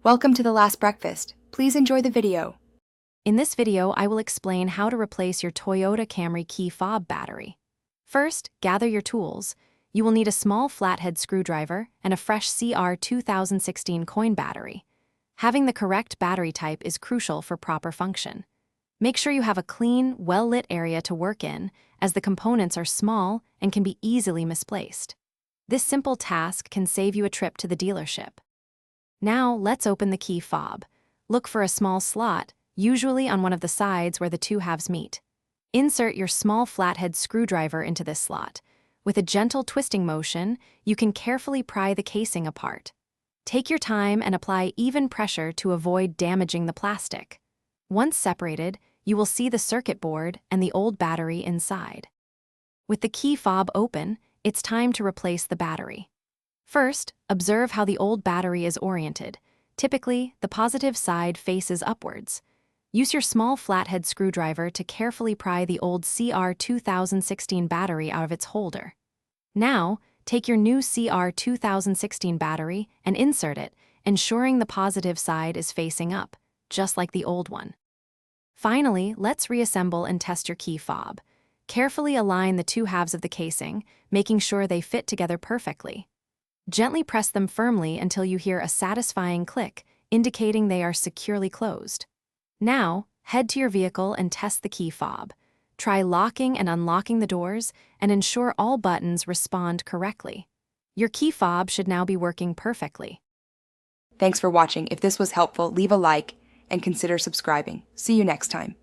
Welcome to the last breakfast. Please enjoy the video. In this video, I will explain how to replace your Toyota Camry key fob battery. First, gather your tools. You will need a small flathead screwdriver and a fresh CR 2016 coin battery. Having the correct battery type is crucial for proper function. Make sure you have a clean, well-lit area to work in, as the components are small and can be easily misplaced. This simple task can save you a trip to the dealership. Now, let's open the key fob. Look for a small slot, usually on one of the sides where the two halves meet. Insert your small flathead screwdriver into this slot. With a gentle twisting motion, you can carefully pry the casing apart. Take your time and apply even pressure to avoid damaging the plastic. Once separated, you will see the circuit board and the old battery inside. With the key fob open, it's time to replace the battery. First, observe how the old battery is oriented. Typically, the positive side faces upwards. Use your small flathead screwdriver to carefully pry the old CR 2016 battery out of its holder. Now, take your new CR 2016 battery and insert it, ensuring the positive side is facing up, just like the old one. Finally, let's reassemble and test your key fob. Carefully align the two halves of the casing, making sure they fit together perfectly. Gently press them firmly until you hear a satisfying click, indicating they are securely closed. Now, head to your vehicle and test the key fob. Try locking and unlocking the doors and ensure all buttons respond correctly. Your key fob should now be working perfectly. Thanks for watching. If this was helpful, leave a like and consider subscribing. See you next time.